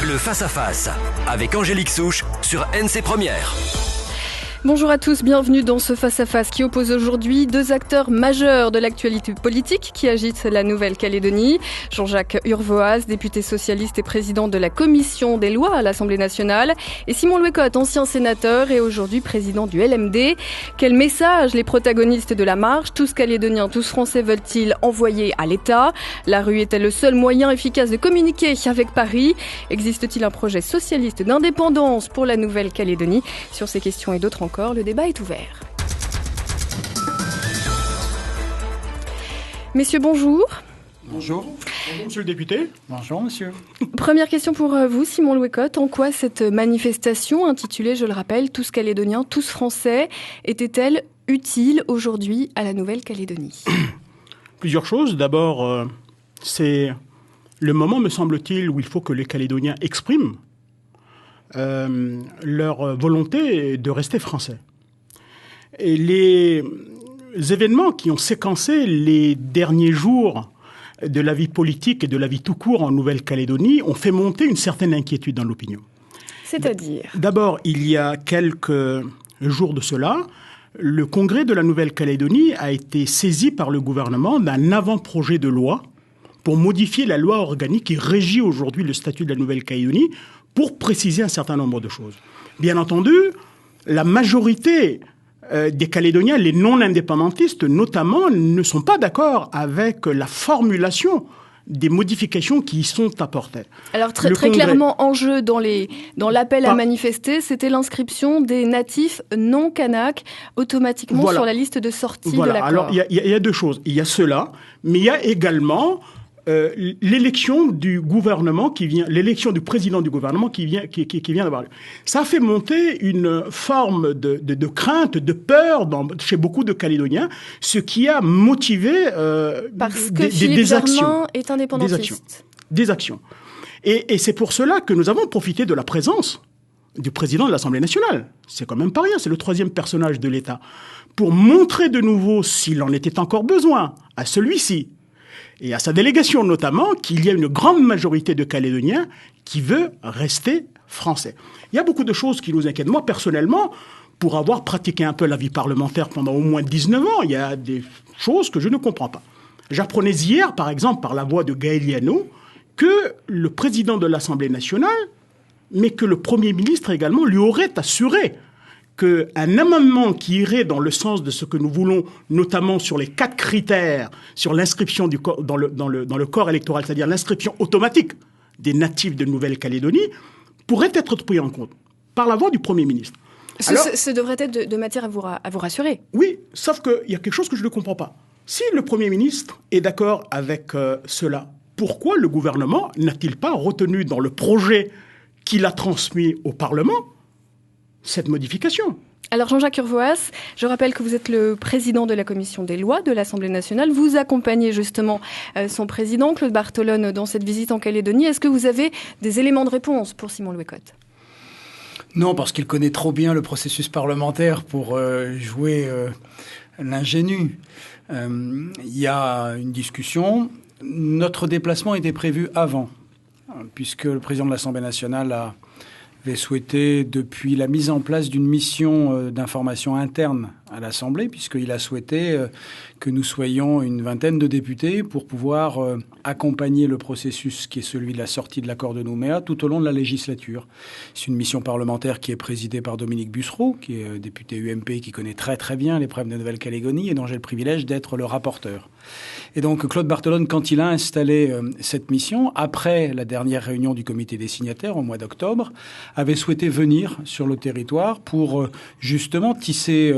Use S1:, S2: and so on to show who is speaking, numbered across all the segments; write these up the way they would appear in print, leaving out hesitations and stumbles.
S1: Le face-à-face avec Angélique Souche sur NC Première.
S2: Bonjour à tous, bienvenue dans ce face-à-face qui oppose aujourd'hui deux acteurs majeurs de l'actualité politique qui agitent la Nouvelle-Calédonie. Jean-Jacques Urvoas, député socialiste et président de la commission des lois à l'Assemblée nationale, et Simon Louécotte, ancien sénateur et aujourd'hui président du LMD. Quel message les protagonistes de la marche, tous Calédoniens, tous Français, veulent-ils envoyer à l'État? La rue est-elle le seul moyen efficace de communiquer avec Paris? Existe-t-il un projet socialiste d'indépendance pour la Nouvelle-Calédonie? Sur ces questions et d'autres encore, le débat est ouvert. Messieurs, bonjour.
S3: Bonjour. Bonjour, monsieur le député.
S4: Bonjour, monsieur.
S2: Première question pour vous, Simon Louécotte. En quoi cette manifestation, intitulée, je le rappelle, Tous Calédoniens, tous Français, était-elle utile aujourd'hui à la Nouvelle-Calédonie?
S3: Plusieurs choses. D'abord, c'est le moment, me semble-t-il, où il faut que les Calédoniens expriment leur volonté de rester français. Et les événements qui ont séquencé les derniers jours de la vie politique et de la vie tout court en Nouvelle-Calédonie ont fait monter une certaine inquiétude dans l'opinion.
S2: C'est-à-dire?
S3: D'abord, il y a quelques jours de cela, le Congrès de la Nouvelle-Calédonie a été saisi par le gouvernement d'un avant-projet de loi pour modifier la loi organique qui régit aujourd'hui le statut de la Nouvelle-Calédonie pour préciser un certain nombre de choses. Bien entendu, la majorité des Calédoniens, les non-indépendantistes notamment, ne sont pas d'accord avec la formulation des modifications qui y sont apportées.
S2: Alors très clairement, en jeu dans l'appel à manifester, c'était l'inscription des natifs non kanaks automatiquement sur la liste de sortie de l'accord.
S3: Alors il y a deux choses. Il y a cela, mais il y a également l'élection du gouvernement l'élection du président du gouvernement qui vient d'avoir lieu. Ça a fait monter une forme de crainte, de peur chez beaucoup de Calédoniens, ce qui a motivé
S2: parce que Philippe Germain est indépendantiste.
S3: Des actions. Et c'est pour cela que nous avons profité de la présence du président de l'Assemblée nationale. C'est quand même pas rien, c'est le troisième personnage de l'État. Pour montrer de nouveau, s'il en était encore besoin, à celui-ci, et à sa délégation notamment, qu'il y a une grande majorité de Calédoniens qui veut rester français. Il y a beaucoup de choses qui nous inquiètent. Moi, personnellement, pour avoir pratiqué un peu la vie parlementaire pendant au moins 19 ans, il y a des choses que je ne comprends pas. J'apprenais hier, par exemple, par la voix de Gaël Liano, que le président de l'Assemblée nationale, mais que le Premier ministre également, lui aurait assuré qu'un amendement qui irait dans le sens de ce que nous voulons, notamment sur les 4 critères, sur l'inscription dans le corps électoral, c'est-à-dire l'inscription automatique des natifs de Nouvelle-Calédonie, pourrait être pris en compte par la voix du Premier ministre.
S2: Ce devrait être de matière à vous rassurer.
S3: Oui, sauf qu'il y a quelque chose que je ne comprends pas. Si le Premier ministre est d'accord avec cela, pourquoi le gouvernement n'a-t-il pas retenu dans le projet qu'il a transmis au Parlement cette modification?
S2: Alors Jean-Jacques Urvoas, je rappelle que vous êtes le président de la commission des lois de l'Assemblée nationale. Vous accompagnez justement son président, Claude Bartolone, dans cette visite en Calédonie. Est-ce que vous avez des éléments de réponse pour Simon Louécotte?
S4: Non, parce qu'il connaît trop bien le processus parlementaire pour jouer l'ingénu. Il y a une discussion. Notre déplacement était prévu avant, puisque le président de l'Assemblée nationale avait souhaité, depuis la mise en place d'une mission d'information interne à l'Assemblée, puisqu'il a souhaité que nous soyons une vingtaine de députés pour pouvoir accompagner le processus qui est celui de la sortie de l'accord de Nouméa tout au long de la législature. C'est une mission parlementaire qui est présidée par Dominique Bussereau, qui est député UMP, qui connaît très très bien les problèmes de Nouvelle-Calédonie et dont j'ai le privilège d'être le rapporteur. Et donc Claude Bartolone, quand il a installé cette mission, après la dernière réunion du comité des signataires au mois d'octobre, avait souhaité venir sur le territoire pour justement tisser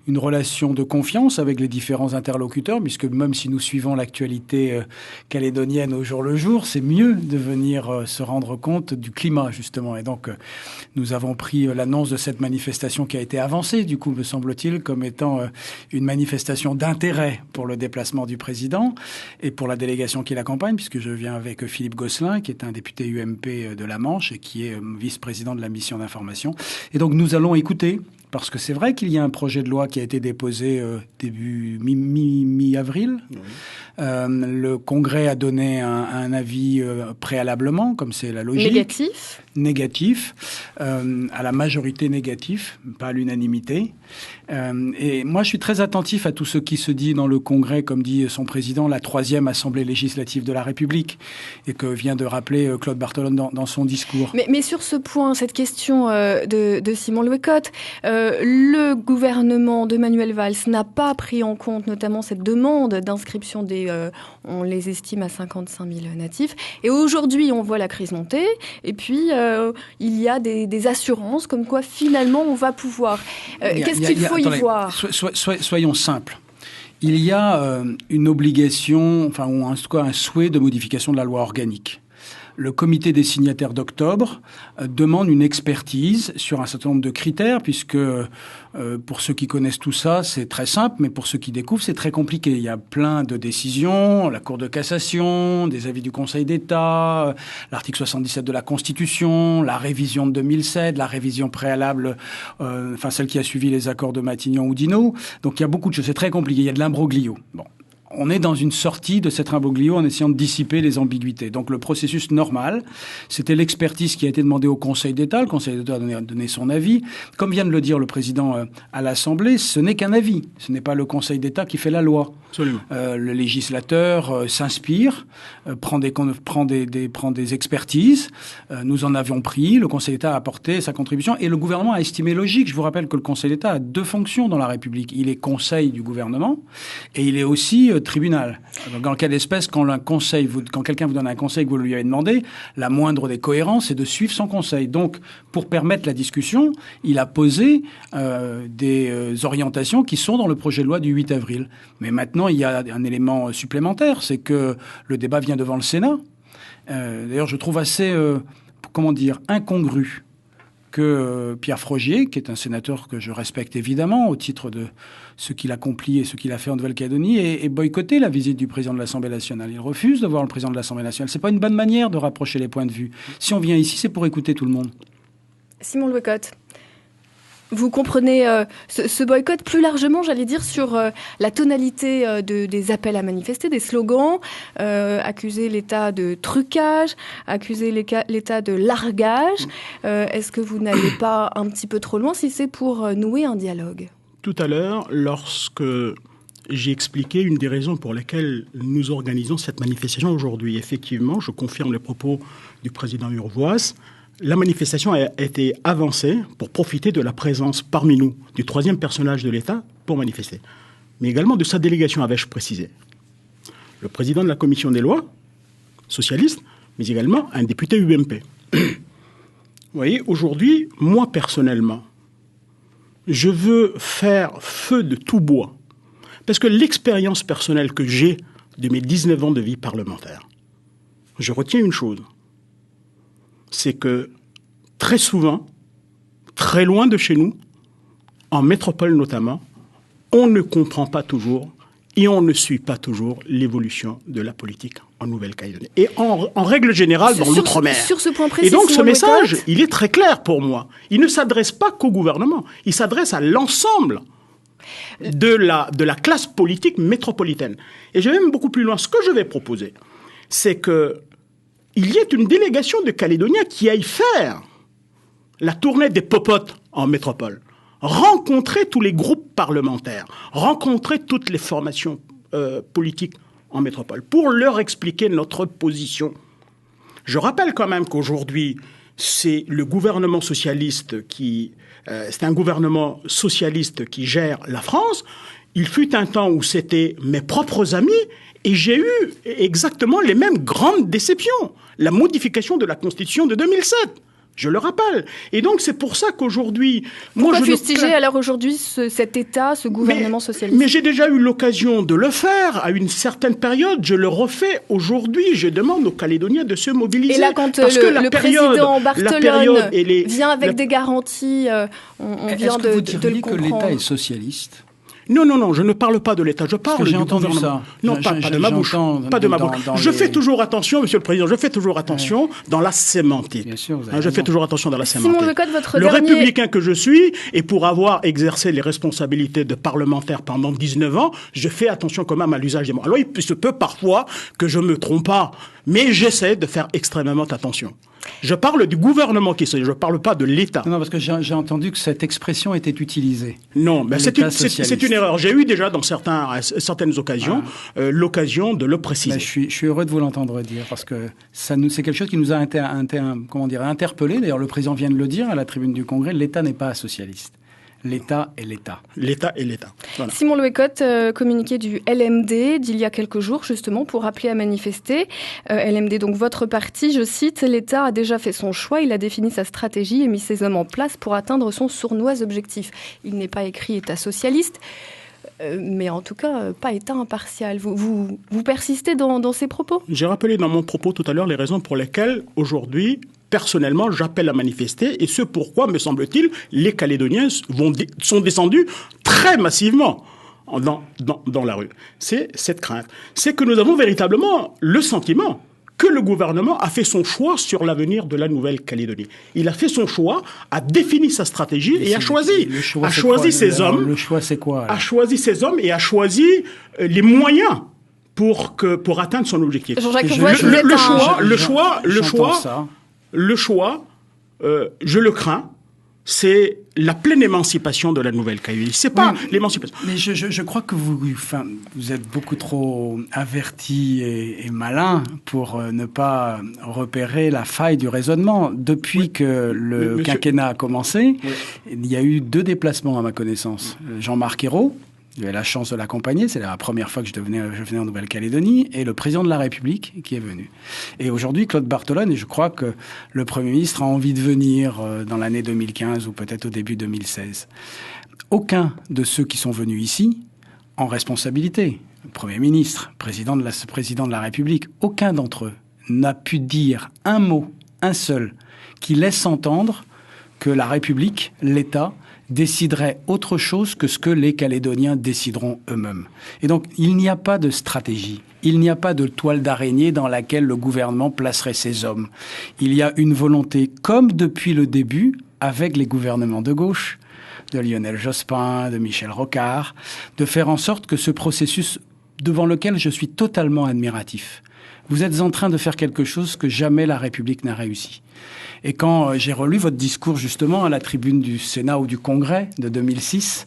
S4: une relation de confiance avec les différents interlocuteurs, puisque même si nous suivons l'actualité calédonienne au jour le jour, c'est mieux de venir se rendre compte du climat, justement. Et donc, nous avons pris l'annonce de cette manifestation qui a été avancée, du coup, me semble-t-il, comme étant une manifestation d'intérêt pour le déplacement du président et pour la délégation qui l'accompagne, puisque je viens avec Philippe Gosselin, qui est un député UMP de la Manche et qui est vice-président de la mission d'information. Et donc, nous allons écouter parce que c'est vrai qu'il y a un projet de loi qui a été déposé début mi-avril. Oui. Le Congrès a donné un avis préalablement, comme c'est la logique. Négatif, à la majorité négatif, pas à l'unanimité. Et moi, je suis très attentif à tout ce qui se dit dans le Congrès, comme dit son président, la 3e Assemblée législative de la République, et que vient de rappeler Claude Barthelone dans son discours.
S2: Mais sur ce point, cette question de Simon Louecotte, le gouvernement de Manuel Valls n'a pas pris en compte notamment cette demande d'inscription on les estime à 55 000 natifs. Et aujourd'hui, on voit la crise monter, et puis il y a des assurances comme quoi finalement on va pouvoir. Qu'est-ce qu'il faut y voir ?
S4: Soyons simples. Il y a une obligation, enfin, ou en tout cas un souhait de modification de la loi organique. Le comité des signataires d'octobre demande une expertise sur un certain nombre de critères, puisque pour ceux qui connaissent tout ça, c'est très simple, mais pour ceux qui découvrent, c'est très compliqué. Il y a plein de décisions, la Cour de cassation, des avis du Conseil d'État, l'article 77 de la Constitution, la révision de 2007, la révision préalable, enfin celle qui a suivi les accords de Matignon-Oudinot. Donc il y a beaucoup de choses, c'est très compliqué, il y a de l'imbroglio. Bon. On est dans une sortie de cet imbroglio en essayant de dissiper les ambiguïtés. Donc le processus normal, c'était l'expertise qui a été demandée au Conseil d'État. Le Conseil d'État a donné son avis. Comme vient de le dire le président à l'Assemblée, ce n'est qu'un avis. Ce n'est pas le Conseil d'État qui fait la loi.
S3: Absolument.
S4: Le législateur s'inspire, prend des expertises. Nous en avions pris. Le Conseil d'État a apporté sa contribution et le gouvernement a estimé logique. Je vous rappelle que le Conseil d'État a 2 fonctions dans la République. Il est conseil du gouvernement et il est aussi tribunal. Dans quelle espèce, quand quelqu'un vous donne un conseil que vous lui avez demandé, la moindre des cohérences, c'est de suivre son conseil. Donc, pour permettre la discussion, il a posé des orientations qui sont dans le projet de loi du 8 avril. Mais maintenant, il y a un élément supplémentaire, c'est que le débat vient devant le Sénat. D'ailleurs, je trouve assez, incongru que Pierre Frogier, qui est un sénateur que je respecte évidemment au titre de ce qu'il accomplit et ce qu'il a fait en Nouvelle-Calédonie, ait boycotté la visite du président de l'Assemblée nationale. Il refuse de voir le président de l'Assemblée nationale. C'est pas une bonne manière de rapprocher les points de vue. Si on vient ici, c'est pour écouter tout le monde.
S2: Simon Louecotte, vous comprenez ce boycott plus largement, j'allais dire, sur la tonalité des appels à manifester, des slogans, accuser l'État de trucage, accuser l'État de largage. Est-ce que vous n'allez pas un petit peu trop loin si c'est pour nouer un dialogue ?
S3: Tout à l'heure, lorsque j'ai expliqué une des raisons pour lesquelles nous organisons cette manifestation aujourd'hui, effectivement, je confirme les propos du président Urvoas. La manifestation a été avancée pour profiter de la présence parmi nous du 3e personnage de l'État pour manifester, mais également de sa délégation, avais-je précisé. Le président de la commission des lois, socialiste, mais également un député UMP. Vous voyez, aujourd'hui, moi personnellement, je veux faire feu de tout bois, parce que l'expérience personnelle que j'ai de mes 19 ans de vie parlementaire, je retiens une chose. C'est que très souvent, très loin de chez nous, en métropole notamment, on ne comprend pas toujours et on ne suit pas toujours l'évolution de la politique en Nouvelle-Calédonie. Et en règle générale, dans l'outre-mer.
S2: Sur ce point précis,
S3: et donc ce message, il est très clair pour moi. Il ne s'adresse pas qu'au gouvernement, il s'adresse à l'ensemble de la classe politique métropolitaine. Et je vais même beaucoup plus loin. Ce que je vais proposer, c'est que il y ait une délégation de Calédoniens qui aille faire la tournée des popotes en métropole, rencontrer tous les groupes parlementaires, rencontrer toutes les formations politiques en métropole, pour leur expliquer notre position. Je rappelle quand même qu'aujourd'hui, c'est le gouvernement socialiste c'est un gouvernement socialiste qui gère la France. Il fut un temps où c'était mes propres amis. Et j'ai eu exactement les mêmes grandes déceptions. La modification de la Constitution de 2007, je le rappelle. Et donc, c'est pour ça qu'aujourd'hui...
S2: Pourquoi fustiger alors aujourd'hui cet État, ce gouvernement socialiste ?
S3: Mais j'ai déjà eu l'occasion de le faire à une certaine période. Je le refais aujourd'hui. Je demande aux Calédoniens de se mobiliser.
S2: Et là, quand le président Barthelone vient avec des garanties, on vient de le comprendre.
S4: Est-ce que vous diriez que l'État est socialiste ?
S3: Non, je ne parle pas de l'État, je parle du
S4: entendu
S3: gouvernement.
S4: Ça.
S3: Non, pas de ma bouche. Pas de ma bouche. Je fais toujours attention, Monsieur le Président, je fais toujours attention dans la sémantique.
S4: Bien sûr,
S3: je fais toujours attention dans la sémantique.
S2: Simon Lecotte, votre
S3: le républicain que je suis, et pour avoir exercé les responsabilités de parlementaire pendant 19 ans, je fais attention quand même à l'usage des mots. Alors, il se peut parfois que je me trompe pas, mais j'essaie de faire extrêmement attention. Je parle du gouvernement je ne parle pas de l'État.
S4: Non, parce que j'ai entendu que cette expression était utilisée.
S3: Non, mais c'est une erreur. J'ai eu déjà dans certaines occasions l'occasion de le préciser.
S4: Mais je suis heureux de vous l'entendre dire, parce que c'est quelque chose qui nous a interpellés. D'ailleurs, le président vient de le dire à la tribune du Congrès, l'État n'est pas socialiste. L'État est l'État.
S3: L'État est l'État. Voilà.
S2: Simon Lecotte, communiqué du LMD d'il y a quelques jours, justement, pour appeler à manifester. LMD, donc votre parti, je cite, « L'État a déjà fait son choix, il a défini sa stratégie et mis ses hommes en place pour atteindre son sournois objectif. Il n'est pas écrit État socialiste, mais en tout cas, pas État impartial. » Vous persistez dans ces propos ?
S3: J'ai rappelé dans mon propos tout à l'heure les raisons pour lesquelles, aujourd'hui, personnellement, j'appelle à manifester, et ce pourquoi, me semble-t-il, les Calédoniens sont descendus très massivement dans la rue. C'est cette crainte. C'est que nous avons véritablement le sentiment que le gouvernement a fait son choix sur l'avenir de la Nouvelle-Calédonie. Il a fait son choix, a défini sa stratégie et a choisi ses hommes.
S4: Le choix, c'est quoi alors ?
S3: A choisi ses hommes et a choisi les moyens pour atteindre son objectif. Le choix, je le crains, c'est la pleine émancipation de la Nouvelle-Calédonie. C'est pas l'émancipation.
S4: Mais je crois que vous êtes beaucoup trop averti et malin pour ne pas repérer la faille du raisonnement. Depuis que le quinquennat a commencé, il y a eu 2 déplacements à ma connaissance. Jean-Marc Ayrault, j'ai eu la chance de l'accompagner, c'est la première fois que je venais en Nouvelle-Calédonie, et le président de la République qui est venu. Et aujourd'hui, Claude Bartolone, et je crois que le Premier ministre a envie de venir dans l'année 2015 ou peut-être au début 2016. Aucun de ceux qui sont venus ici, en responsabilité, le Premier ministre, président de la République, aucun d'entre eux n'a pu dire un mot, un seul, qui laisse entendre que la République, l'État, déciderait autre chose que ce que les Calédoniens décideront eux-mêmes. Et donc, il n'y a pas de stratégie. Il n'y a pas de toile d'araignée dans laquelle le gouvernement placerait ses hommes. Il y a une volonté, comme depuis le début, avec les gouvernements de gauche, de Lionel Jospin, de Michel Rocard, de faire en sorte que ce processus, devant lequel je suis totalement admiratif, vous êtes en train de faire quelque chose que jamais la République n'a réussi. Et quand j'ai relu votre discours justement à la tribune du Sénat ou du Congrès de 2006,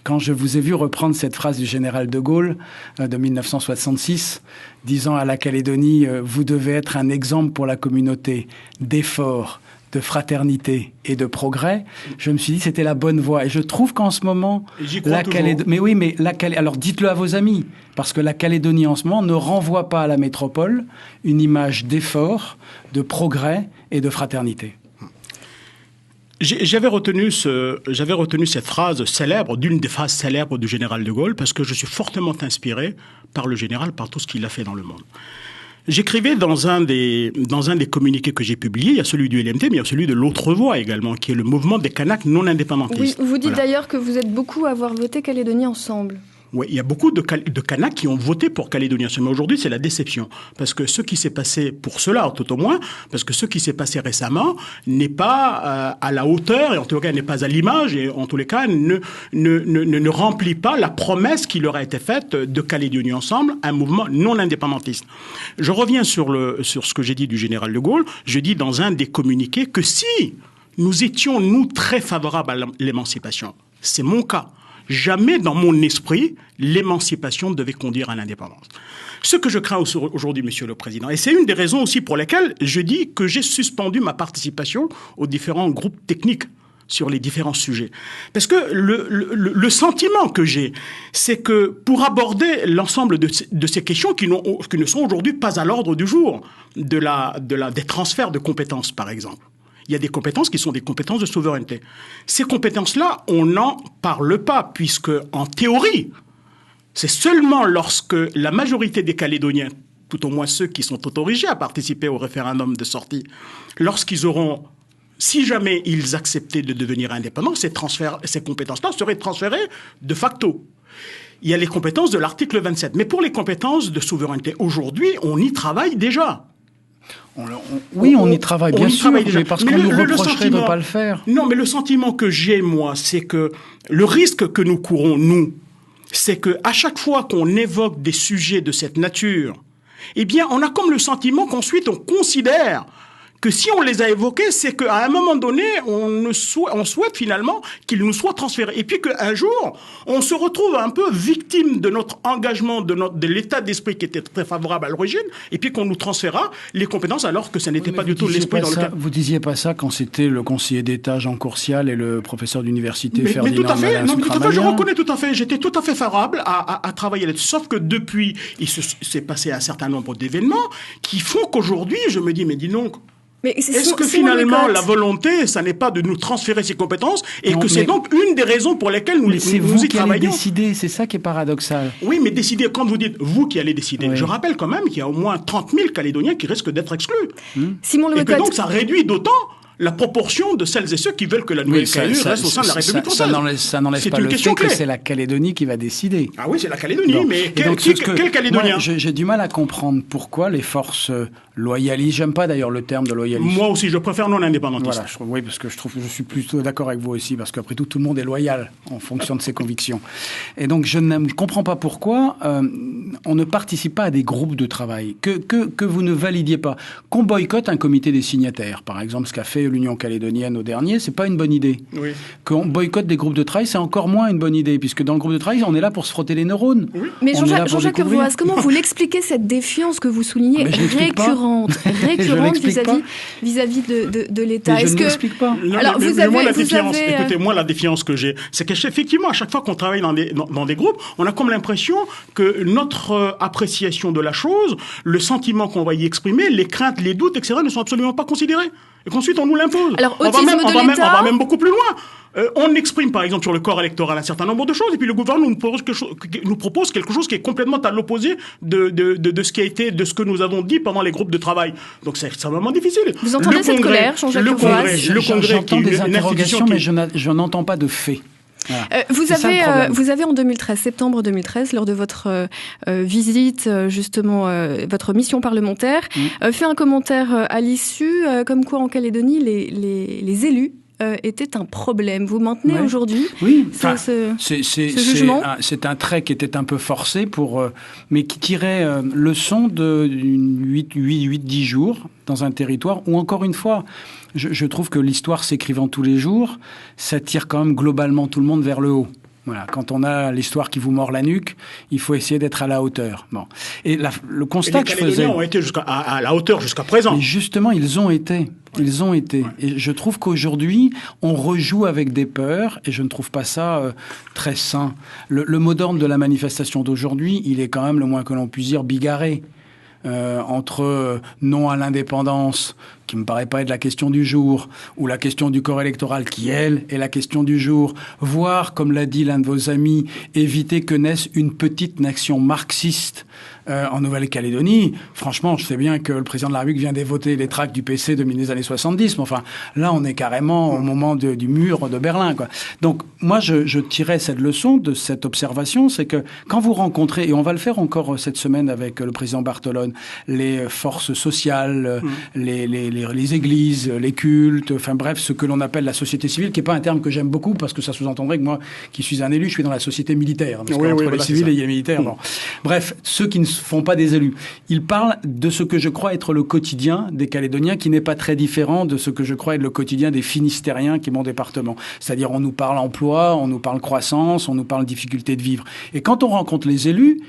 S4: quand je vous ai vu reprendre cette phrase du général de Gaulle de 1966, disant à la Calédonie « Vous devez être un exemple pour la communauté d'effort, de fraternité et de progrès », je me suis dit c'était la bonne voie. Et je trouve qu'en ce moment, la Calédonie... Mais oui, mais alors dites-le à vos amis, parce que la Calédonie en ce moment ne renvoie pas à la métropole une image d'effort, de progrès et de fraternité.
S3: J'avais retenu cette phrase célèbre, d'une des phrases célèbres du général de Gaulle, parce que je suis fortement inspiré par le général, par tout ce qu'il a fait dans le monde. J'écrivais dans un des communiqués que j'ai publiés, il y a celui du LMD, mais il y a celui de l'autre voie également, qui est le mouvement des Kanaks non indépendantistes.
S2: Oui, vous dites d'ailleurs que vous êtes beaucoup à avoir voté Calédonie ensemble.
S3: Oui, il y a beaucoup de Kanaks qui ont voté pour Calédonie Ensemble. Mais aujourd'hui, c'est la déception. Parce que ce qui s'est passé, pour cela, tout au moins, parce que ce qui s'est passé récemment n'est pas à la hauteur, et en tout cas n'est pas à l'image, et en tous les cas ne remplit pas la promesse qui leur a été faite de Calédonie Ensemble, un mouvement non indépendantiste. Je reviens sur ce que j'ai dit du général de Gaulle. Je dis dans un des communiqués que si nous étions, nous, très favorables à l'émancipation, c'est mon cas, jamais dans mon esprit, l'émancipation devait conduire à l'indépendance. Ce que je crains aujourd'hui, Monsieur le Président, et c'est une des raisons aussi pour lesquelles je dis que j'ai suspendu ma participation aux différents groupes techniques sur les différents sujets. Parce que le sentiment que j'ai, c'est que pour aborder l'ensemble de ces questions qui ne sont aujourd'hui pas à l'ordre du jour, des transferts de compétences, par exemple, il y a des compétences qui sont des compétences de souveraineté. Ces compétences-là, on n'en parle pas, puisque, en théorie, c'est seulement lorsque la majorité des Calédoniens, tout au moins ceux qui sont autorisés à participer au référendum de sortie, lorsqu'ils auront, si jamais ils acceptaient de devenir indépendants, ces compétences-là seraient transférées de facto. il y a les compétences de l'article 27. Mais pour les compétences de souveraineté, aujourd'hui, on y travaille déjà.
S4: On y travaille, bien sûr, mais parce qu'on nous reprocherait de ne pas le faire.
S3: Non, mais le sentiment que j'ai, moi, c'est que le risque que nous courons, nous, c'est que à chaque fois qu'on évoque des sujets de cette nature, eh bien, on a comme le sentiment qu'ensuite on considère que si on les a évoqués, c'est qu'à un moment donné, on souhaite finalement qu'ils nous soient transférés. Et puis qu'un jour, on se retrouve un peu victime de notre engagement, de l'état d'esprit qui était très favorable à l'origine, et puis qu'on nous transférera les compétences alors que ce n'était pas du tout l'esprit dans lequel...
S4: Vous disiez pas ça quand c'était le conseiller d'État Jean Courcial et le professeur d'université
S3: mais
S4: Ferdinand
S3: tout à fait,
S4: Malin Soukramania.
S3: je reconnais tout à fait, j'étais tout à fait favorable à travailler là-dessus. Sauf que depuis, il s'est passé un certain nombre d'événements qui font qu'aujourd'hui, je me dis, mais dis donc,
S2: mais
S3: est-ce que finalement la volonté, ça n'est pas de nous transférer ces compétences et que c'est donc une des raisons pour lesquelles nous y travaillons?
S4: C'est vous qui allez décider, c'est ça qui est paradoxal.
S3: Oui, mais décider, quand vous dites vous qui allez décider, oui. Je rappelle quand même qu'il y a au moins 30 000 Calédoniens qui risquent d'être exclus.
S2: Simon
S3: et que donc ça réduit d'autant la proportion de celles et ceux qui veulent que la nouvelle CAU reste au sein de la République française.
S4: Ça n'enlève pas le fait que c'est la Calédonie qui va décider.
S3: Ah oui, c'est la Calédonie, mais quel Calédonien?
S4: J'ai du mal à comprendre pourquoi les forces loyalistes, j'aime pas d'ailleurs le terme de loyaliste.
S3: Moi aussi, je préfère non indépendantiste.
S4: Voilà, oui, parce que je suis plutôt d'accord avec vous aussi, parce qu'après tout le monde est loyal en fonction de ses convictions. Et donc, je ne comprends pas pourquoi on ne participe pas à des groupes de travail, que vous ne validiez pas. Qu'on boycotte un comité des signataires, par exemple, ce qu'a fait l'Union calédonienne au dernier, c'est pas une bonne idée.
S3: Oui.
S4: Qu'on boycotte des groupes de travail, c'est encore moins une bonne idée, puisque dans le groupe de travail, on est là pour se frotter les neurones.
S3: Oui.
S2: Mais Jean-Jacques Urvoas, comment vous l'expliquez cette défiance que vous soulignez récurrente vis-à-vis de l'État?
S4: Je ne l'explique pas.
S3: Alors, écoutez-moi, la défiance que j'ai, c'est qu'effectivement, à chaque fois qu'on travaille dans des groupes, on a comme l'impression que notre appréciation de la chose, le sentiment qu'on va y exprimer, les craintes, les doutes, etc., ne sont absolument pas considérés. Et qu'ensuite, on nous l'impose.
S2: Alors,
S3: on va même beaucoup plus loin. On exprime, par exemple, sur le corps électoral un certain nombre de choses, et puis le gouvernement nous propose quelque chose qui est complètement à l'opposé de ce qui a été, de ce que nous avons dit pendant les groupes de travail. Donc, c'est extrêmement difficile.
S2: Vous entendez cette colère, Jean-Jacques Urvoas?
S3: Le Congrès,
S4: j'entends des interrogations, mais je n'entends pas de faits.
S2: Voilà. Vous avez en 2013, septembre 2013, lors de votre visite, justement, votre mission parlementaire, fait un commentaire à l'issue, comme quoi en Calédonie, les élus était un problème. Vous maintenez aujourd'hui ce jugement?
S4: C'est un trait qui était un peu forcé, mais qui tirait leçon de 8-10 jours dans un territoire où, encore une fois, je trouve que l'histoire s'écrivant tous les jours, ça tire quand même globalement tout le monde vers le haut. Voilà, quand on a l'histoire qui vous mord la nuque, il faut essayer d'être à la hauteur. Bon. Et le constat que je faisais... Les
S3: Calédoniens ont été à la hauteur jusqu'à présent.
S4: Mais justement, ils ont été. Ouais. Et je trouve qu'aujourd'hui, on rejoue avec des peurs, et je ne trouve pas ça très sain. Le mot d'ordre de la manifestation d'aujourd'hui, il est quand même, le moins que l'on puisse dire, bigarré. Entre non à l'indépendance, qui me paraît pas être la question du jour, ou la question du corps électoral, qui, elle, est la question du jour, voire, comme l'a dit l'un de vos amis, éviter que naisse une petite nation marxiste en Nouvelle-Calédonie. Franchement, je sais bien que le président de la République vient d'évoquer les tracts du PC des années 70, mais enfin, là, on est carrément au moment du mur de Berlin, quoi. Donc, moi, je tirais cette leçon de cette observation, c'est que quand vous rencontrez, et on va le faire encore cette semaine avec le président Bartolone, les forces sociales, les églises, les cultes, enfin bref, ce que l'on appelle la société civile, qui n'est pas un terme que j'aime beaucoup, parce que ça sous-entendrait que moi, qui suis un élu, je suis dans la société militaire. Parce qu'entre les civils et les militaires, bon. Bref, ceux qui ne font pas des élus. Ils parlent de ce que je crois être le quotidien des Calédoniens, qui n'est pas très différent de ce que je crois être le quotidien des Finistériens, qui est mon département. C'est-à-dire, on nous parle emploi, on nous parle croissance, on nous parle difficulté de vivre. Et quand on rencontre les élus,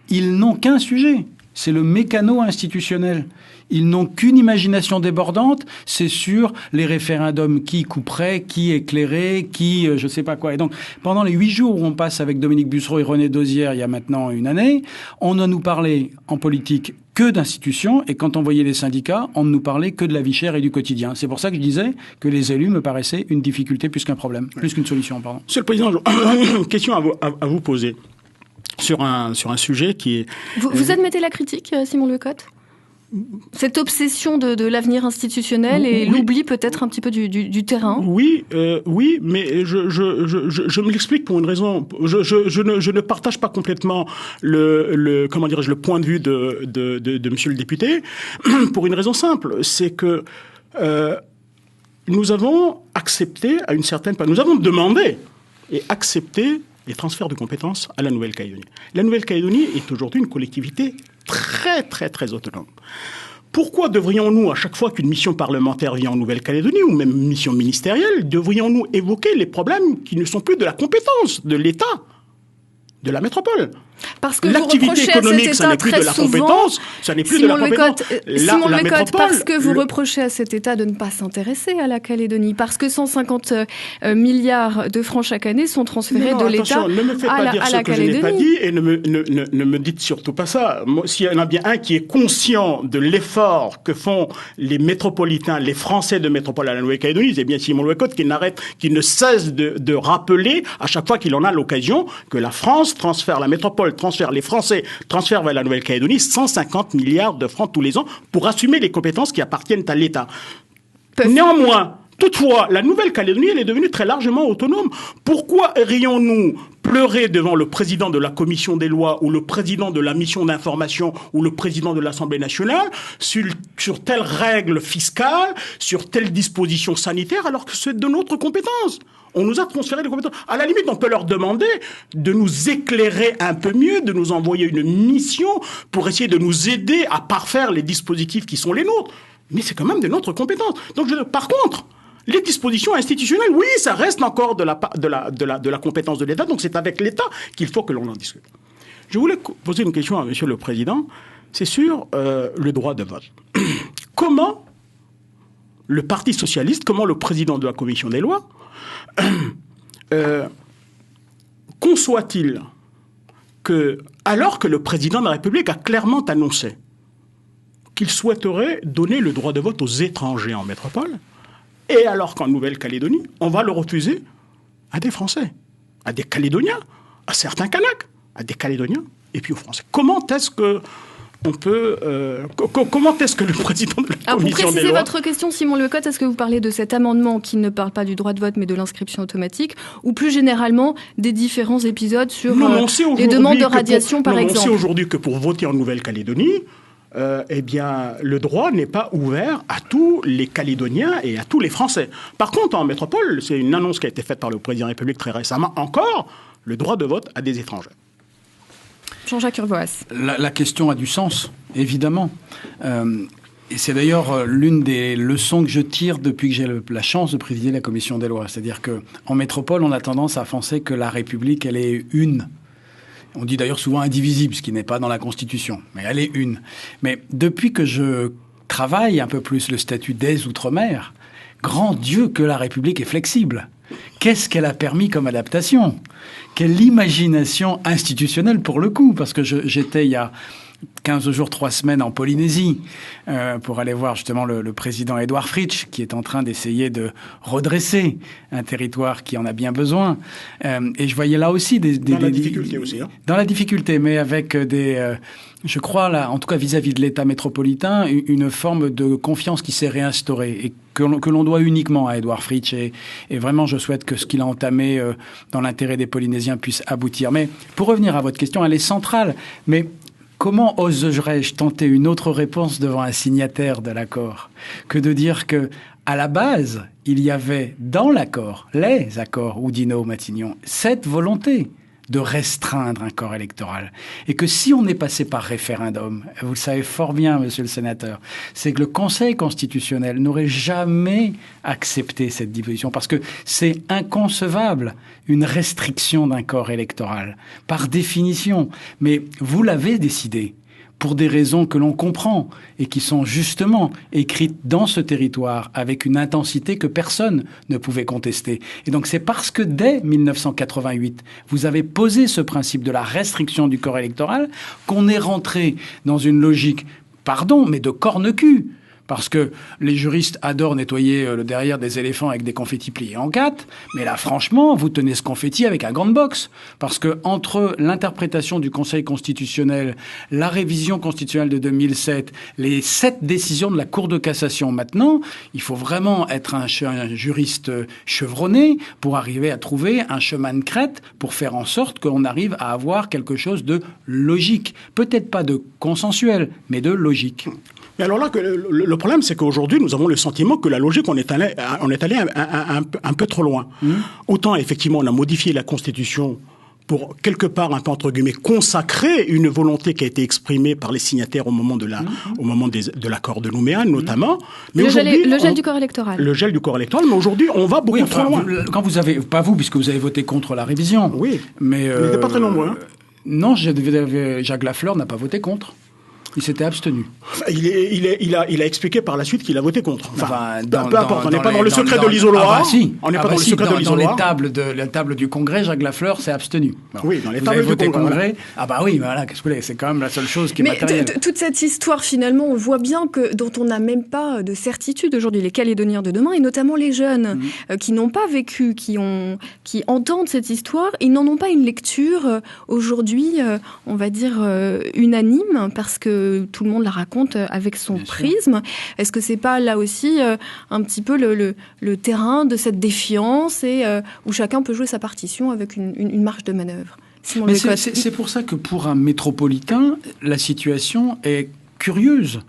S4: ils n'ont qu'un sujet. C'est le mécano institutionnel. Ils n'ont qu'une imagination débordante, c'est sur les référendums qui couperaient, qui éclairaient, qui je sais pas quoi. Et donc, pendant les 8 jours où on passe avec Dominique Bussereau et René Dosière, il y a maintenant une année, on ne nous parlait en politique que d'institutions, et quand on voyait les syndicats, on ne nous parlait que de la vie chère et du quotidien. C'est pour ça que je disais que les élus me paraissaient une difficulté plus qu'un problème, plus qu'une solution, pardon.
S3: Monsieur le Président, une question à vous poser sur un sujet qui est...
S2: Vous admettez la critique, Simon Lecotte ? Cette obsession de l'avenir institutionnel et l'oubli peut-être un petit peu du terrain.
S3: Oui, mais je me l'explique pour une raison. Je ne partage pas complètement le point de vue de monsieur le député, pour une raison simple, c'est que nous avons accepté nous avons demandé et accepté les transferts de compétences à la Nouvelle-Calédonie. La Nouvelle-Calédonie est aujourd'hui une collectivité très, très, très autonome. Pourquoi devrions-nous, à chaque fois qu'une mission parlementaire vient en Nouvelle-Calédonie, ou même une mission ministérielle, devrions-nous évoquer les problèmes qui ne sont plus de la compétence de l'État, de la métropole?
S2: Parce que l'activité économique, ça n'est plus de la compétence,
S3: ça n'est plus de la compétence.
S2: Simon Lecotte, parce que vous reprochez à cet État de ne pas s'intéresser à la Calédonie, parce que 150 milliards de francs chaque année sont transférés de l'État
S3: ne me faites pas dire ce que je n'ai pas dit et ne me dites surtout pas ça. S'il y en a bien un qui est conscient de l'effort que font les métropolitains, les Français de métropole à la Nouvelle-Calédonie, c'est bien Simon Lecotte qui ne cesse de rappeler à chaque fois qu'il en a l'occasion que la France transfère la métropole, les Français transfèrent vers la Nouvelle-Calédonie 150 milliards de francs tous les ans pour assumer les compétences qui appartiennent à l'État. Néanmoins, toutefois, la Nouvelle-Calédonie, elle est devenue très largement autonome. Pourquoi irions-nous pleurer devant le président de la commission des lois ou le président de la mission d'information ou le président de l'Assemblée nationale sur telle règle fiscale, sur telle disposition sanitaire, alors que c'est de notre compétence? On nous a transféré des compétences. À la limite, on peut leur demander de nous éclairer un peu mieux, de nous envoyer une mission pour essayer de nous aider à parfaire les dispositifs qui sont les nôtres. Mais c'est quand même de notre compétence. Donc, par contre, les dispositions institutionnelles, oui, ça reste encore de la compétence de l'État. Donc, c'est avec l'État qu'il faut que l'on en discute. Je voulais poser une question à Monsieur le Président. C'est sur le droit de vote. Comment le Parti socialiste, comment le président de la Commission des lois conçoit-il que, alors que le président de la République a clairement annoncé qu'il souhaiterait donner le droit de vote aux étrangers en métropole, et alors qu'en Nouvelle-Calédonie, on va le refuser à des Français, à des Calédoniens, à certains Kanaks, à des Calédoniens, et puis aux Français. Comment est-ce que le président de la Commission des lois...
S2: Pour préciser votre question, Simon Lecotte, est-ce que vous parlez de cet amendement qui ne parle pas du droit de vote, mais de l'inscription automatique, ou plus généralement des différents épisodes sur les demandes de radiation, par exemple?
S3: On sait aujourd'hui que pour voter en Nouvelle-Calédonie, le droit n'est pas ouvert à tous les Calédoniens et à tous les Français. Par contre, en métropole, c'est une annonce qui a été faite par le président de la République très récemment, encore, le droit de vote à des étrangers.
S2: Jean-Jacques Urvoas.
S4: La question a du sens, évidemment. Et c'est d'ailleurs l'une des leçons que je tire depuis que j'ai la chance de présider la Commission des lois. C'est-à-dire qu'en métropole, on a tendance à penser que la République, elle est une. On dit d'ailleurs souvent indivisible, ce qui n'est pas dans la Constitution, mais elle est une. Mais depuis que je travaille un peu plus le statut des Outre-mer, grand Dieu que la République est flexible. Qu'est-ce qu'elle a permis comme adaptation? Quelle imagination institutionnelle pour le coup, parce que j'étais il y a 15 jours, 3 semaines en Polynésie pour aller voir justement le président Édouard Fritsch qui est en train d'essayer de redresser un territoire qui en a bien besoin. Et je voyais là aussi dans la difficulté aussi. Hein. Dans la difficulté, mais avec je crois là, en tout cas vis-à-vis de l'État métropolitain, une forme de confiance qui s'est réinstaurée et que l'on doit uniquement à Édouard Fritsch. Et vraiment, je souhaite que ce qu'il a entamé dans l'intérêt des Polynésiens puisse aboutir. Mais pour revenir à votre question, elle est centrale. Mais comment oserais-je tenter une autre réponse devant un signataire de l'accord que de dire que, à la base, il y avait dans l'accord, les accords Oudinot-Matignon, cette volonté de restreindre un corps électoral. Et que si on est passé par référendum, vous le savez fort bien, monsieur le sénateur, c'est que le Conseil constitutionnel n'aurait jamais accepté cette disposition parce que c'est inconcevable, une restriction d'un corps électoral, par définition. Mais vous l'avez décidé pour des raisons que l'on comprend et qui sont justement écrites dans ce territoire avec une intensité que personne ne pouvait contester. Et donc c'est parce que dès 1988, vous avez posé ce principe de la restriction du corps électoral qu'on est rentré dans une logique, pardon, mais de corne-cul. Parce que les juristes adorent nettoyer le derrière des éléphants avec des confettis pliés en quatre. Mais là, franchement, vous tenez ce confetti avec un gant de boxe. Parce que entre l'interprétation du Conseil constitutionnel, la révision constitutionnelle de 2007, les 7 décisions de la Cour de cassation maintenant, il faut vraiment être un juriste chevronné pour arriver à trouver un chemin de crête pour faire en sorte qu'on arrive à avoir quelque chose de logique. Peut-être pas de consensuel, mais de logique.
S3: Mais alors là, le problème, c'est qu'aujourd'hui, nous avons le sentiment que la logique, on est allé un peu trop loin. Autant, effectivement, on a modifié la Constitution pour, quelque part, un peu, entre guillemets, consacrer une volonté qui a été exprimée par les signataires au moment de l'accord de Nouméa, notamment. Mais
S2: le gel du corps électoral.
S3: Le gel du corps électoral, mais aujourd'hui, on va beaucoup trop loin.
S4: Quand vous avez, pas vous, puisque vous avez voté contre la révision.
S3: Oui,
S4: mais
S3: on n'était pas très nombreux.
S4: Non, Jacques Lafleur n'a pas voté contre. Il s'était abstenu.
S3: Il a expliqué par la suite qu'il a voté contre.
S4: Enfin,
S3: peu importe, on n'est pas dans le secret de l'isoloir.
S4: Ah bah si.
S3: On n'est pas dans le secret de l'isoloir.
S4: Dans les tables du Congrès, Jacques Lafleur s'est abstenu.
S3: Bon. Oui, dans les
S4: vous
S3: tables
S4: avez voté
S3: du Congrès.
S4: Congrès. Ah bah oui, voilà, qu'est-ce que vous voulez, c'est quand même la seule chose qui est matérielle.
S2: Mais toute cette histoire, finalement, on voit bien que dont on n'a même pas de certitude aujourd'hui, les Calédoniens de demain, et notamment les jeunes qui n'ont pas vécu, qui entendent cette histoire, ils n'en ont pas une lecture aujourd'hui, on va dire, unanime, parce que tout le monde la raconte avec son prisme. Est-ce que c'est pas là aussi un petit peu le terrain de cette défiance et où chacun peut jouer sa partition avec une marge de manœuvre?
S4: Mais c'est pour ça que pour un métropolitain, la situation est curieuse.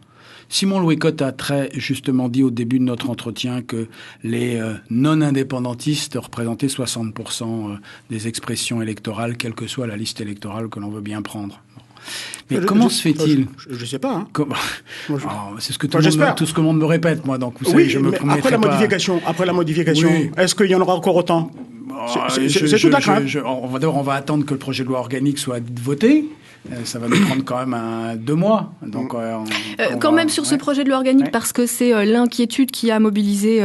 S4: Simon Louécotte a très justement dit au début de notre entretien que les non-indépendantistes représentaient 60% des expressions électorales, quelle que soit la liste électorale que l'on veut bien prendre. Mais comment se fait-il?
S3: Je ne sais pas. Hein.
S4: C'est ce que tout le monde me répète, moi. Donc, vous savez, je me promets
S3: après la modification,
S4: oui.
S3: Est-ce qu'il y en aura encore autant? C'est tout à craindre.
S4: On va attendre que le projet de loi organique soit voté. Ça va nous prendre quand même 2 mois. Donc,
S2: quand même sur ce projet de loi organique, parce que c'est l'inquiétude qui a mobilisé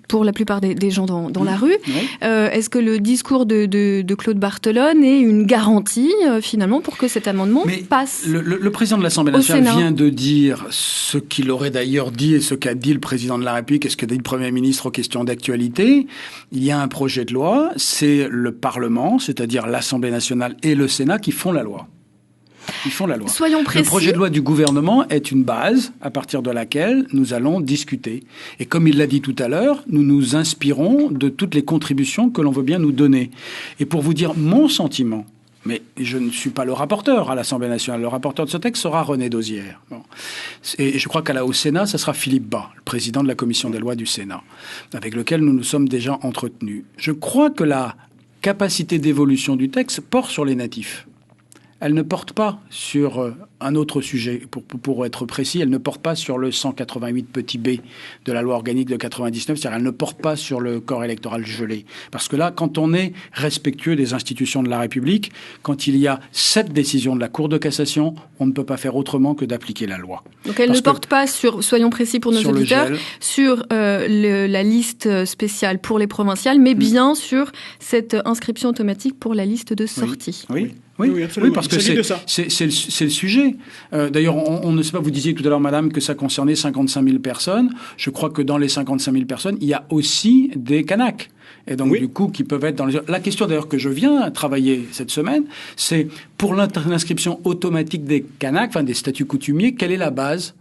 S2: pour la plupart des gens dans la rue. Est-ce que le discours de Claude Barthelone est une garantie, finalement, pour que cet amendement passe?
S4: Le président de l'Assemblée nationale vient de dire ce qu'il aurait d'ailleurs dit et ce qu'a dit le président de la République et ce qu'a dit le Premier ministre aux questions d'actualité. Il y a un projet de loi, c'est le Parlement, c'est-à-dire l'Assemblée nationale et le Sénat qui font la loi. Ils font la loi.
S2: Soyons précis.
S4: Le projet de loi du gouvernement est une base à partir de laquelle nous allons discuter. Et comme il l'a dit tout à l'heure, nous nous inspirons de toutes les contributions que l'on veut bien nous donner. Et pour vous dire mon sentiment, mais je ne suis pas le rapporteur à l'Assemblée nationale. Le rapporteur de ce texte sera René Dosière. Bon. Et je crois qu'au Sénat, ça sera Philippe Bas, le président de la commission des lois du Sénat, avec lequel nous nous sommes déjà entretenus. Je crois que la capacité d'évolution du texte porte sur les natifs. Elle ne porte pas sur un autre sujet. Pour être précis, elle ne porte pas sur le 188 petit b de la loi organique de 99, c'est-à-dire elle ne porte pas sur le corps électoral gelé. Parce que là, quand on est respectueux des institutions de la République, quand il y a 7 décisions de la Cour de cassation, on ne peut pas faire autrement que d'appliquer la loi.
S2: Donc elle ne porte pas sur, soyons précis pour nos auditeurs, sur la liste spéciale pour les provinciales, mais bien sur cette inscription automatique pour la liste de sortie.
S4: Oui, parce que c'est le sujet. D'ailleurs, on ne sait pas, vous disiez tout à l'heure, madame, que ça concernait 55 000 personnes. Je crois que dans les 55 000 personnes, il y a aussi des Kanaks. Et donc, du coup, qui peuvent être dans les... La question, d'ailleurs, que je viens travailler cette semaine, c'est pour l'inscription automatique des Kanaks, enfin des statuts coutumiers, quelle est la base ?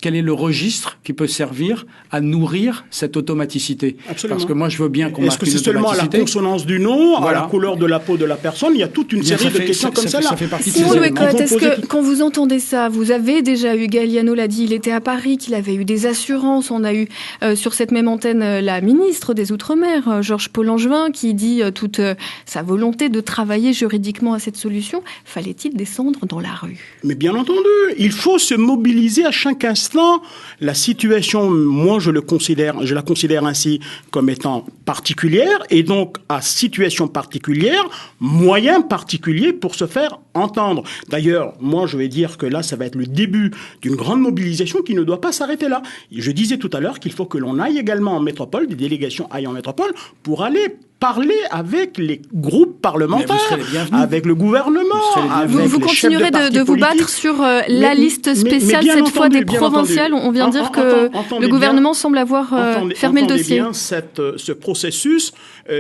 S4: Quel est le registre qui peut servir à nourrir cette automaticité?
S3: Absolument.
S4: Parce que moi, je veux bien qu'on marque une automaticité.
S3: Est-ce que c'est seulement à la consonance du nom, à la couleur de la peau de la personne? Il y a toute une série de questions comme ça.
S4: Ça fait partie de
S2: ces éléments. Est-ce que, quand vous entendez ça, vous avez déjà eu, Galliano l'a dit, il était à Paris, qu'il avait eu des assurances. On a eu sur cette même antenne la ministre des Outre-mer, Georges Paul-Langevin, qui dit toute sa volonté de travailler juridiquement à cette solution. Fallait-il descendre dans la rue?
S3: Mais bien entendu, il faut se mobiliser à chaque instant. La situation, moi je la considère ainsi comme étant particulière, et donc à situation particulière, moyen particulier pour se faire entendre. D'ailleurs, moi je vais dire que là ça va être le début d'une grande mobilisation qui ne doit pas s'arrêter là. Je disais tout à l'heure qu'il faut que l'on aille également en métropole, des délégations aillent en métropole pour aller parler avec les groupes parlementaires, avec le gouvernement,
S2: vous continuerez de vous battre sur la liste spéciale, cette fois des provinciales. On vient dire que le gouvernement semble avoir fermé le dossier.
S3: Bien ce processus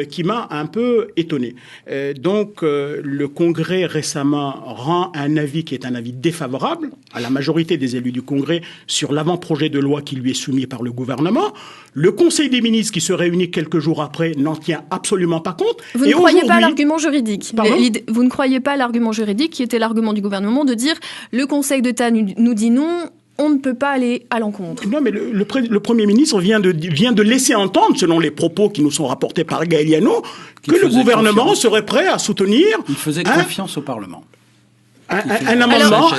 S3: qui m'a un peu étonné. Donc, le Congrès récemment rend un avis qui est un avis défavorable à la majorité des élus du Congrès sur l'avant-projet de loi qui lui est soumis par le gouvernement. Le Conseil des ministres, qui se réunit quelques jours après, n'en tient absolument pas compte.
S2: Vous ne croyez pas à l'argument juridique. Vous ne croyez pas à l'argument juridique qui était l'argument du gouvernement de dire le Conseil d'État nous dit non, on ne peut pas aller à l'encontre.
S3: Non, mais le Premier ministre vient de laisser entendre, selon les propos qui nous sont rapportés par Gaëliano, que le gouvernement serait prêt à soutenir...
S4: Il faisait confiance au Parlement.
S3: Un amendement.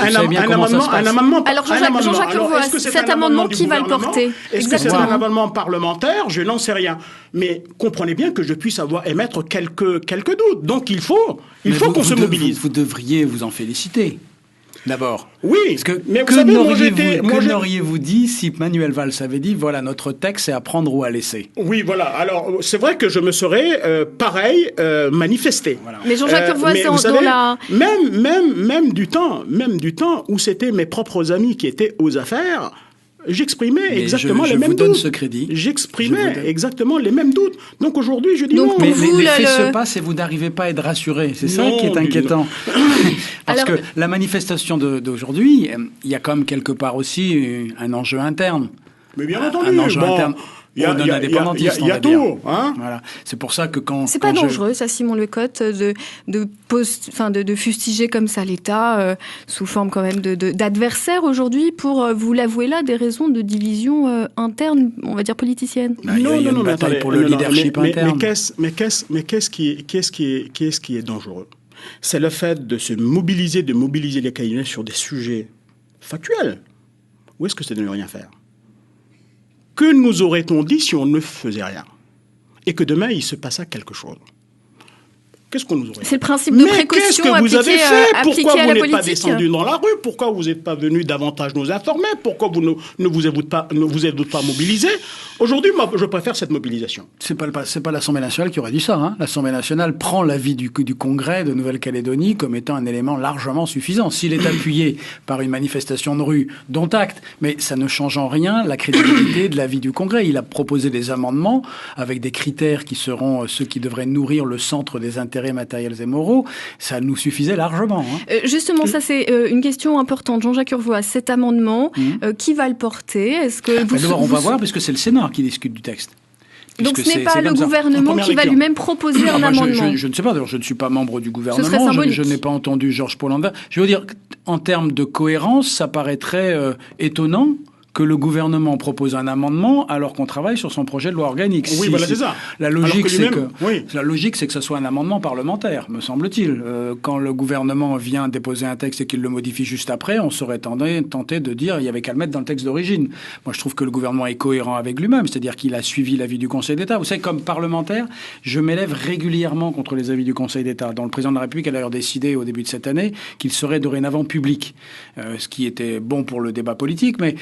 S2: Alors, Jean-Jacques Urvoas, cet amendement, qui va le porter?
S3: Est-ce que c'est un amendement parlementaire? Je n'en sais rien. Mais comprenez bien que je puisse émettre quelques doutes. Donc, il faut qu'on se mobilise.
S4: Vous devriez vous en féliciter. D'abord.
S3: Oui,
S4: mais que n'auriez-vous dit si Manuel Valls avait dit voilà, notre texte c'est à prendre ou à laisser?
S3: Oui, voilà. Alors c'est vrai que je me serais manifesté.
S2: Voilà. Mais Jean-Jacques Urvoas,
S3: même du temps où c'était mes propres amis qui étaient aux affaires. J'exprimais exactement les mêmes doutes.
S4: Je vous donne ce crédit.
S3: J'exprimais exactement les mêmes doutes. Donc aujourd'hui, je dis non.
S4: Mais les faits se passent et vous n'arrivez pas à être rassuré. C'est ça qui est inquiétant. Parce que la manifestation d'aujourd'hui, il y a quand même quelque part aussi un enjeu interne.
S3: Mais bien entendu.
S4: Un enjeu interne. Il y
S3: a tout, hein.
S4: Voilà. C'est pour ça que quand
S2: c'est pas dangereux, ça, Simon Lecotte, de fustiger comme ça l'État sous forme quand même d'adversaire aujourd'hui pour vous l'avouer là des raisons de division interne, on va dire politicienne.
S4: Il y a une bataille pour le leadership interne.
S3: Mais qu'est-ce qui est dangereux? C'est le fait de mobiliser les Caïnais sur des sujets factuels. Ou est-ce que c'est de ne rien faire? Que nous aurait-on dit si on ne faisait rien? Et que demain, il se passait quelque chose? Qu'est-ce qu'on nous aurait dit?
S2: C'est le principe de précaution appliqué à la politique.
S3: Pourquoi vous n'êtes pas descendu dans la rue? Pourquoi vous n'êtes pas venu davantage nous informer? Pourquoi vous ne vous êtes pas mobilisés? Aujourd'hui, moi, je préfère cette mobilisation.
S4: C'est pas l'Assemblée nationale qui aurait dit ça. Hein. L'Assemblée nationale prend l'avis du Congrès de Nouvelle-Calédonie comme étant un élément largement suffisant. S'il est appuyé par une manifestation de rue, dont acte, mais ça ne change en rien la crédibilité de l'avis du Congrès. Il a proposé des amendements avec des critères qui seront ceux qui devraient nourrir le centre des intérêts matériels et moraux. Ça nous suffisait largement. Hein.
S2: Justement, ça c'est une question importante. Jean-Jacques Urvoas, cet amendement, qui va le porter? Est-ce que
S4: d'abord, on va voir, puisque c'est le Sénat qui discute du texte.
S2: Donc ce n'est pas le gouvernement qui va lui-même proposer un amendement.
S4: Je ne sais pas, d'ailleurs, je ne suis pas membre du gouvernement, je n'ai pas entendu Georges Paul-Lambert. Je veux dire, en termes de cohérence, ça paraîtrait étonnant que le gouvernement propose un amendement alors qu'on travaille sur son projet de loi organique.
S3: Oui, voilà, c'est ça.
S4: La logique, c'est que ce soit un amendement parlementaire, me semble-t-il. Quand le gouvernement vient déposer un texte et qu'il le modifie juste après, on serait tenté de dire il y avait qu'à le mettre dans le texte d'origine. Moi, je trouve que le gouvernement est cohérent avec lui-même, c'est-à-dire qu'il a suivi l'avis du Conseil d'État. Vous savez, comme parlementaire, je m'élève régulièrement contre les avis du Conseil d'État, dont le président de la République a d'ailleurs décidé au début de cette année qu'il serait dorénavant public, ce qui était bon pour le débat politique, mais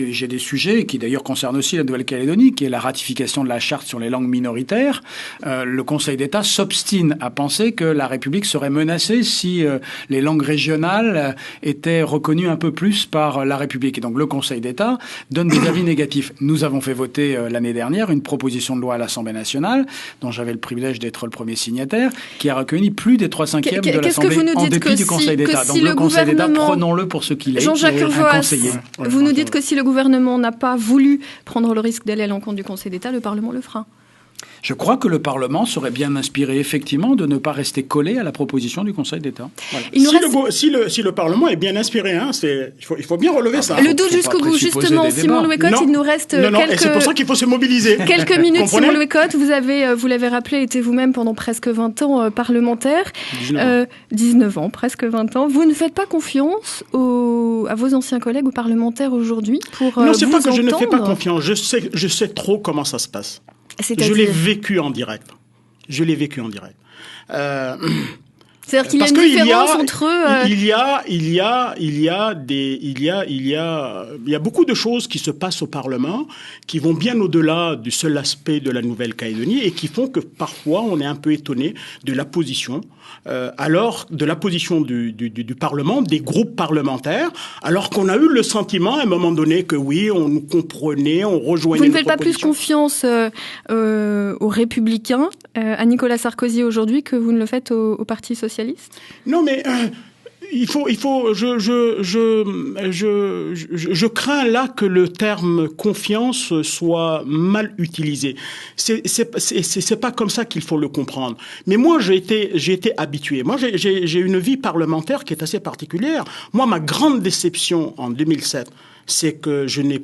S4: j'ai des sujets qui d'ailleurs concernent aussi la Nouvelle-Calédonie, qui est la ratification de la charte sur les langues minoritaires. Le Conseil d'État s'obstine à penser que la République serait menacée si les langues régionales étaient reconnues un peu plus par la République. Et donc le Conseil d'État donne des avis négatifs. Nous avons fait voter l'année dernière une proposition de loi à l'Assemblée nationale, dont j'avais le privilège d'être le premier signataire, qui a recueilli plus des 3/5 de l'Assemblée en dépit du Conseil d'État. Donc le Conseil d'État, prenons-le pour ce qu'il est,
S2: Jean-Jacques Urvoas,
S4: conseiller.
S2: Vous nous dites que si le gouvernement n'a pas voulu prendre le risque d'aller à l'encontre du Conseil d'État, le Parlement le fera.
S4: Je crois que le Parlement serait bien inspiré, effectivement, de ne pas rester collé à la proposition du Conseil d'État.
S3: Voilà. Si le Parlement est bien inspiré, hein, il faut bien relever ça.
S2: Le doute jusqu'au bout, justement, Simon Lecotte, il nous reste quelques...
S3: Et c'est pour ça qu'il faut se mobiliser.
S2: Quelques minutes, Simon Lecotte, vous l'avez rappelé, été vous-même pendant presque 20 ans parlementaire. 19 ans, presque 20 ans. Vous ne faites pas confiance à vos anciens collègues, aux parlementaires aujourd'hui pour
S3: Non, c'est pas que
S2: entendre.
S3: je ne fais pas confiance. Je sais trop comment ça se passe. Je l'ai vécu en direct.
S2: C'est-à-dire qu'il y a une différence entre
S3: il y a beaucoup de choses qui se passent au Parlement qui vont bien au-delà du seul aspect de la Nouvelle-Calédonie et qui font que parfois on est un peu étonné de la position du Parlement, des groupes parlementaires, alors qu'on a eu le sentiment à un moment donné que oui, on nous comprenait, on rejoignait.
S2: Vous ne faites pas plus confiance aux Républicains, à Nicolas Sarkozy aujourd'hui, que vous ne le faites au Parti socialiste?
S3: Non, mais je crains là que le terme confiance soit mal utilisé. C'est pas comme ça qu'il faut le comprendre. Mais moi, j'ai été habitué. Moi, j'ai une vie parlementaire qui est assez particulière. Moi, ma grande déception en 2007, c'est que je ne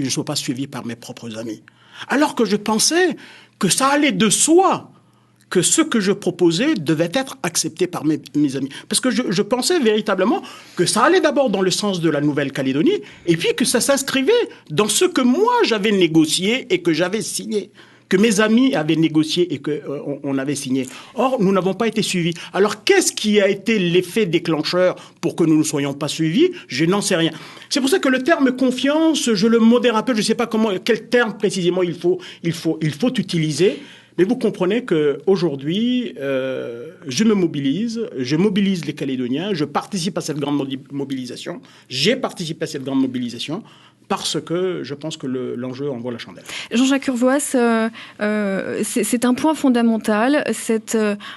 S3: sois pas suivi par mes propres amis. Alors que je pensais que ça allait de soi, que ce que je proposais devait être accepté par mes amis. Parce que je pensais véritablement que ça allait d'abord dans le sens de la Nouvelle-Calédonie, et puis que ça s'inscrivait dans ce que moi j'avais négocié et que j'avais signé, que mes amis avaient négocié et qu'on avait signé. Or, nous n'avons pas été suivis. Alors, qu'est-ce qui a été l'effet déclencheur pour que nous ne soyons pas suivis? Je n'en sais rien. C'est pour ça que le terme confiance, je le modère un peu, je ne sais pas quel terme précisément il faut utiliser. Mais vous comprenez qu'aujourd'hui, je mobilise les Calédoniens, je participe à cette grande mobilisation, j'ai participé à cette grande mobilisation parce que je pense que l'enjeu en vaut la chandelle.
S2: Jean-Jacques Urvoas, c'est un point fondamental,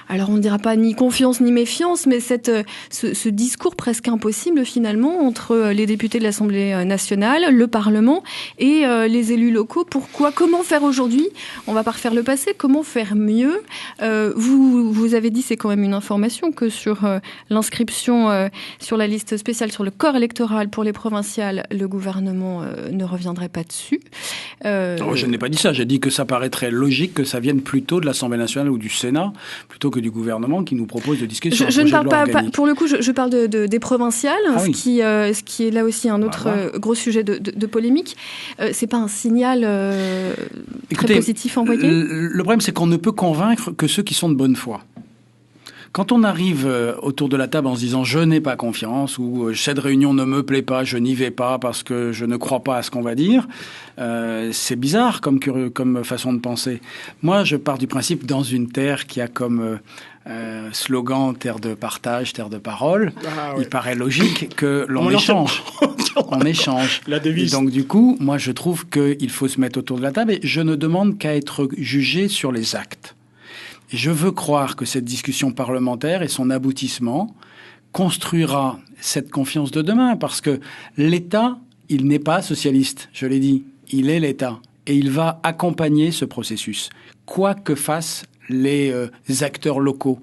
S2: alors on ne dira pas ni confiance ni méfiance, mais ce discours presque impossible finalement entre les députés de l'Assemblée nationale, le Parlement et les élus locaux. Comment faire aujourd'hui? On ne va pas refaire le passé, comment faire mieux? Vous avez dit, c'est quand même une information, que sur l'inscription sur la liste spéciale sur le corps électoral pour les provinciales, le gouvernement ne reviendrait pas dessus.
S4: Je n'ai pas dit ça, j'ai dit que ça paraîtrait logique que ça vienne plutôt de l'Assemblée nationale ou du Sénat, plutôt que du gouvernement qui nous propose de discuter sur un projet de loi organique. Je ne parle pas,
S2: pour le coup, je parle des provinciales, ce qui est là aussi un autre gros sujet de polémique. C'est pas un signal très positif envoyé?
S4: Le problème, c'est qu'on ne peut convaincre que ceux qui sont de bonne foi. Quand on arrive autour de la table en se disant « je n'ai pas confiance » ou « cette réunion ne me plaît pas, je n'y vais pas parce que je ne crois pas à ce qu'on va dire », c'est bizarre comme façon de penser. Moi, je pars du principe dans une terre qui a comme slogan « terre de partage, terre de parole », il paraît logique que l'on échange. On échange.
S3: La devise.
S4: Et donc, du coup, moi, je trouve qu'il faut se mettre autour de la table et je ne demande qu'à être jugé sur les actes. Et je veux croire que cette discussion parlementaire et son aboutissement construira cette confiance de demain, parce que l'État, il n'est pas socialiste, je l'ai dit, il est l'État, et il va accompagner ce processus, quoi que fassent les acteurs locaux.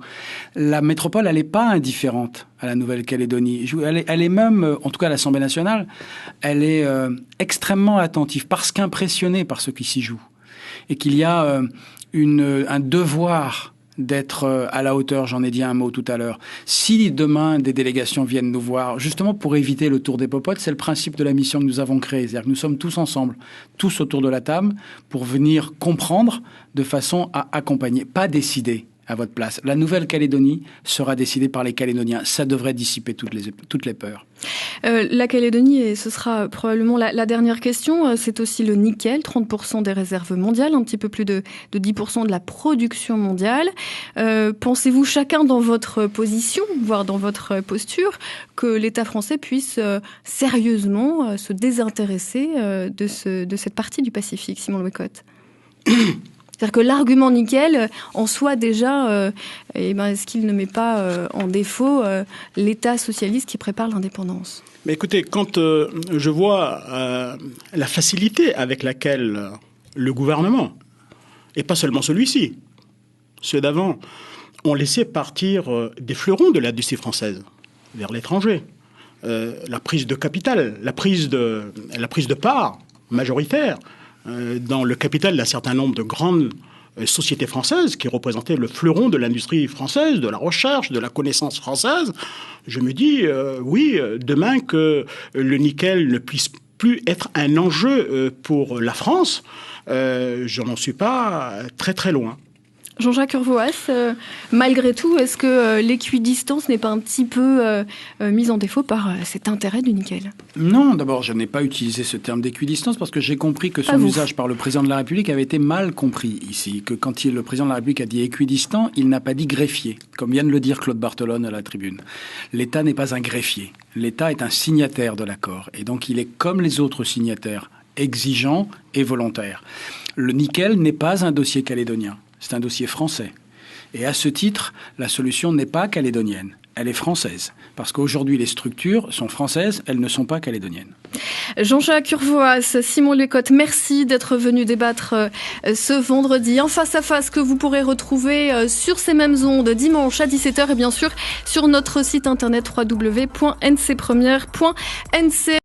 S4: La métropole, elle n'est pas indifférente à la Nouvelle-Calédonie. Elle est même, en tout cas à l'Assemblée nationale, elle est extrêmement attentive, parce qu'impressionnée par ce qui s'y joue, et qu'il y a un devoir d'être à la hauteur, j'en ai dit un mot tout à l'heure. Si demain des délégations viennent nous voir, justement pour éviter le tour des popotes, c'est le principe de la mission que nous avons créée. C'est-à-dire que nous sommes tous ensemble, tous autour de la table, pour venir comprendre de façon à accompagner, pas décider à votre place. La Nouvelle-Calédonie sera décidée par les Calédoniens. Ça devrait dissiper toutes les peurs.
S2: La Calédonie, et ce sera probablement la dernière question, c'est aussi le nickel, 30% des réserves mondiales, un petit peu plus de 10% de la production mondiale. Pensez-vous chacun dans votre position, voire dans votre posture, que l'État français puisse sérieusement se désintéresser de cette partie du Pacifique, Simon Louis-Cotte? C'est-à-dire que l'argument nickel, en soi déjà, est-ce qu'il ne met pas en défaut l'État socialiste qui prépare l'indépendance?
S3: Mais écoutez, quand je vois la facilité avec laquelle le gouvernement, et pas seulement celui-ci, ceux d'avant, ont laissé partir des fleurons de l'industrie française vers l'étranger, la prise de capital, la prise de part majoritaire, dans le capital d'un certain nombre de grandes sociétés françaises qui représentaient le fleuron de l'industrie française, de la recherche, de la connaissance française, je me dis, oui, demain que le nickel ne puisse plus être un enjeu pour la France, je n'en suis pas très très loin.
S2: Jean-Jacques Urvoas, malgré tout, est-ce que l'équidistance n'est pas un petit peu mise en défaut par cet intérêt du nickel?
S4: Non, d'abord, je n'ai pas utilisé ce terme d'équidistance parce que j'ai compris que son usage par le président de la République avait été mal compris ici. Que quand le président de la République a dit équidistant, il n'a pas dit greffier, comme vient de le dire Claude Barthelone à la tribune. L'État n'est pas un greffier. L'État est un signataire de l'accord. Et donc, il est comme les autres signataires, exigeant et volontaire. Le nickel n'est pas un dossier calédonien. C'est un dossier français. Et à ce titre, la solution n'est pas calédonienne, elle est française. Parce qu'aujourd'hui, les structures sont françaises, elles ne sont pas calédoniennes.
S2: Jean-Jacques Urvoas, Simon Lecotte, merci d'être venu débattre ce vendredi. En face à face que vous pourrez retrouver sur ces mêmes ondes dimanche à 17h et bien sûr sur notre site internet www.ncpremière.nc.